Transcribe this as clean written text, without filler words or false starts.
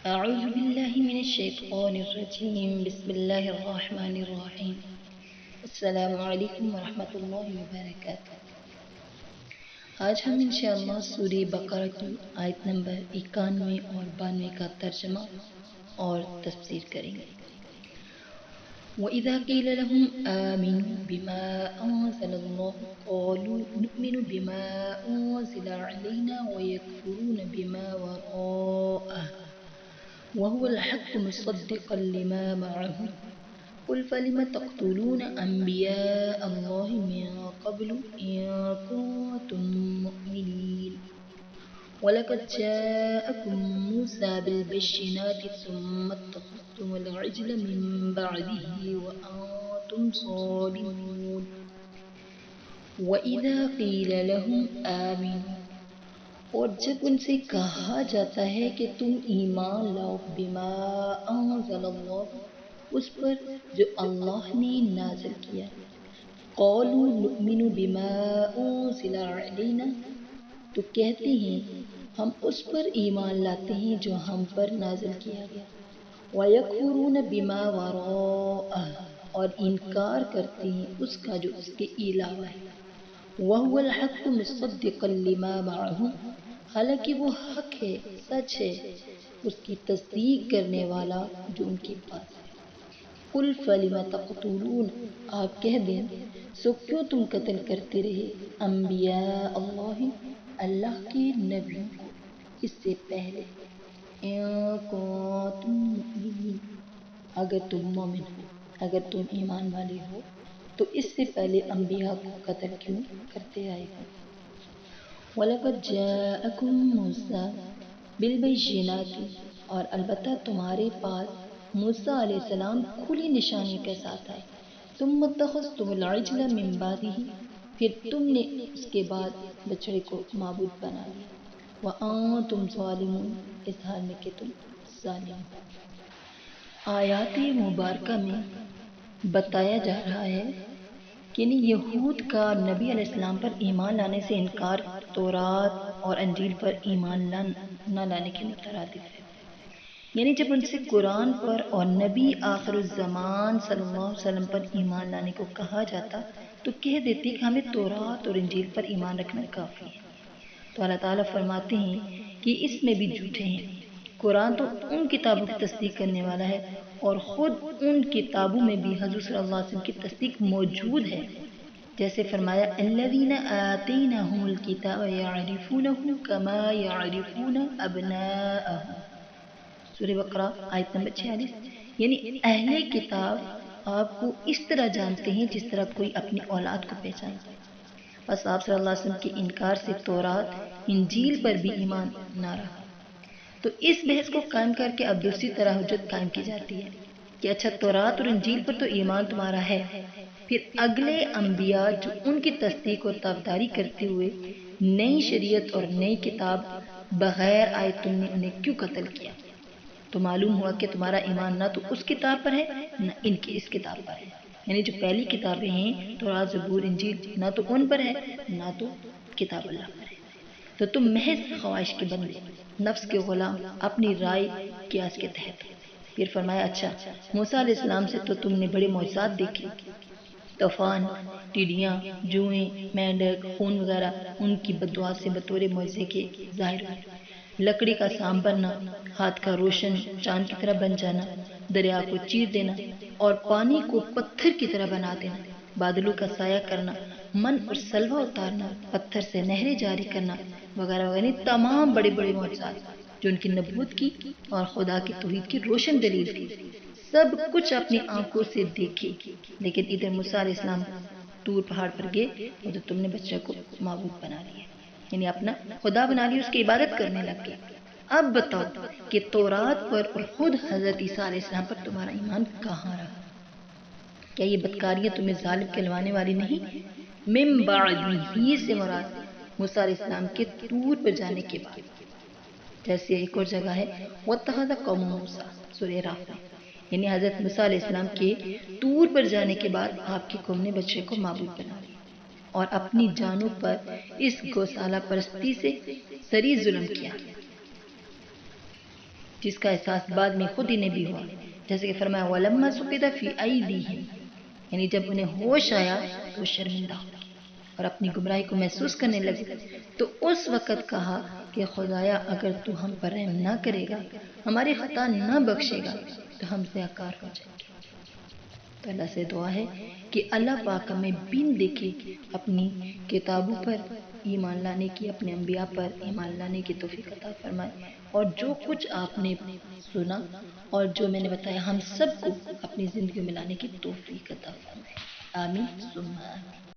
أعوذ بالله من الشيطان الرجيم بسم الله الرحمن الرحيم السلام علیکم ورحمۃ اللہ وبرکاتہ۔ آج ہم انشاءاللہ سورہ بقرہ کی آیت نمبر 91 اور 92 کا ترجمہ اور تفسیر کریں گے۔ وَإِذَا قِيلَ لَهُمْ آمِنُوا بِمَا أَنزَلَ اللَّهُ قَالُوا نُؤْمِنُ بِمَا أُنزِلَ عَلَيْنَا وَيَكْفُرُونَ بِمَا وَرَاءَهُ وَهُوَ الْحَقُّ مُصَدِّقًا لِمَا مَعَهُمْ قُلْ فَلِمَ تَقْتُلُونَ أَنْبِيَاءَ اللَّهِ مِنْ قَبْلُ إِنْ كُنْتُمْ مُؤْمِنِينَ وَلَقَدْ جَاءَكُمْ مُوسَى بِالْبَيِّنَاتِ ثُمَّ اتَّخَذْتُمُ الْعِجْلَ مِنْ بَعْدِهِ وَأَنْتُمْ ظَالِمُونَ وَإِذَا قِيلَ لَهُمْ آمِنُوا، اور جب ان سے کہا جاتا ہے کہ تم ایمان لاؤ، بما انزل اللہ، اس پر جو اللہ نے نازل کیا، قالوا نؤمن بما انزل علینا، تو کہتے ہیں ہم اس پر ایمان لاتے ہیں جو ہم پر نازل کیا گیا، وَيَكْفُرُونَ بِمَا وَرَاءَهُ، اور انکار کرتے ہیں اس کا جو اس کے علاوہ ہے، وَهُوَ الْحَقُّ مُصَدِّقًا لِمَا مَعَهُمْ، حالانکہ وہ حق ہے، سچ ہے، اس کی تصدیق کرنے والا جو ان کے پاس ہے۔ قُلْ فَلِمَ تَقْتُلُونَ، آپ کہہ دیں سو کیوں تم قتل کرتے رہے انبیاء اللہ، اللہ کے نبیوں کو اس سے پہلے، اِن کُنتُم مُؤْمِنِین، اگر تم مومن ہو، اگر تم ایمان والے ہو تو اس سے پہلے انبیاء کو قتل کیوں کرتے آئے ہو۔ وَلَقَدْ جَاءَكُمْ مُوسَىٰ بِالْبَيِّنَاتِ، اور البتہ تمہارے پاس موسیٰ علیہ السلام کھلی نشانیوں کے ساتھ آئے، ثُمَّ اتَّخَذْتُمُ الْعِجْلَ مِن بَعْدِهِ، پھر تم نے اس کے بعد بچڑے کو معبود بنا لیا، وَأَنْتُمْ ظَالِمُونَ، اس حال میں کہ تم ظالم ہو۔ آیات مبارکہ میں بتایا جا رہا ہے کہ یہود کا نبی علیہ السلام پر ایمان لانے سے انکار تورات اور انجیل پر ایمان نہ لانے کے مترادف ہے۔ یعنی جب ان سے قرآن پر اور نبی آخر الزمان صلی اللہ علیہ وسلم پر ایمان لانے کو کہا جاتا تو کہہ دیتے کہ ہمیں تورات اور انجیل پر ایمان رکھنا کافی ہے۔ تو اللہ تعالیٰ فرماتے ہیں کہ اس میں بھی جھوٹے ہیں۔ قرآن تو ان کتابوں کی تصدیق کرنے والا ہے اور خود ان کتابوں میں بھی حضور صلی اللہ علیہ وسلم کی تصدیق موجود ہے، جیسے فرمایا الذین آتیناہم الکتاب یعرفونہ کما یعرفون ابناءہم، سورہ بقرہ آیت نمبر 46۔ یعنی اہل کتاب آپ کو اس طرح جانتے ہیں جس طرح کوئی اپنی اولاد کو پہچانتا ہے۔ بس آپ صلی اللہ علیہ وسلم کے انکار سے تورات انجیل پر بھی ایمان نہ رہا۔ تو اس بحث کو قائم کر کے اب دوسری طرح حجت قائم کی جاتی ہے کہ اچھا تورات اور انجیل پر تو ایمان تمہارا ہے، پھر اگلے انبیاء جو ان کی تصدیق اور تابعداری کرتے ہوئے نئی شریعت اور نئی کتاب بغیر آئے تم نے انہیں کیوں قتل کیا؟ تو معلوم ہوا کہ تمہارا ایمان نہ تو اس کتاب پر ہے نہ ان کی اس کتاب پر ہے، یعنی جو پہلی کتابیں ہیں تورات زبور انجیل نہ تو ان پر ہے نہ تو کتاب اللہ پر ہے۔ تو تم محض خواہش کے بندے، نفس کے غلام، اپنی رائے قیاس کے تحت۔ پھر فرمایا اچھا موسیٰ علیہ السلام سے تو تم نے بڑے معجزات دیکھے، طوفان، ٹڈیاں، جوئیں، مینڈک، خون وغیرہ ان کی بددعا سے بطور معجزے کے ظاہر ہوئے، لکڑی کا سانپ بننا، ہاتھ کا روشن چاند کی طرح بن جانا، دریا کو چیر دینا اور پانی کو پتھر کی طرح بنا دینا، بادلوں کا سایہ کرنا، من اور سلوہ اتارنا، پتھر سے نہریں جاری کرنا وغیرہ وغیرہ، تمام بڑے بڑے معجزات جو ان کی نبوت کی اور خدا کی توحید کی روشن دلیل تھی، سب کچھ اپنی آنکھوں سے دیکھے۔ لیکن ادھر موسیٰ علیہ السلام طور پہاڑ پر گئے، ادھر تم نے بچہ کو معبود بنا لیا، یعنی اپنا خدا بنا لیا، اس کی عبادت کرنے لگ گئے۔ اب بتاؤ کہ تورات پر اور خود حضرت عیسیٰ علیہ السلام پر تمہارا ایمان کہاں رہا؟ کیا یہ بدکاریاں تمہیں ظالم کہلوانے والی نہیں؟ من بعدہ سے مراد موسیٰ علیہ السلام کے طور پر جانے کے بعد، جیسے ایک اور جگہ ہے وَاتَّخَذَ قَوْمُ مُوسَىٰ سورہ اعراف میں، یعنی حضرت موسیٰ علیہ السلام کے طور پر جانے کے بعد آپ کی قوم نے بچے کو معبود بنا لیا اور اپنی جانوں پر اس گوسالہ پرستی سے سری ظلم کیا، جس کا احساس بعد میں خود انہیں بھی ہوا، جیسے کہ فرمایا وَلَمَّا سُقِطَ فِي أَيْدِيهِمْ، یعنی جب انہیں ہوش آیا تو وہ شرمندہ ہو گئے اور اپنی گمراہی کو محسوس کرنے لگے، تو اس وقت کہا کہ خدایا اگر تو ہم پر رحم نہ کرے گا، ہماری خطا نہ بخشے گا تو ہم زیاکار ہو جائیں گے۔ تو اللہ سے دعا ہے کہ اللہ پاک ہمیں بن دیکھے اپنی کتابوں پر ایمان لانے کی، اپنے انبیاء پر ایمان لانے کی توفیق عطا فرمائے، اور جو کچھ آپ نے سنا اور جو میں نے بتایا ہم سب کو اپنی زندگی میں لانے کی توفیق عطا فرمائے۔ آمین ثم آمین۔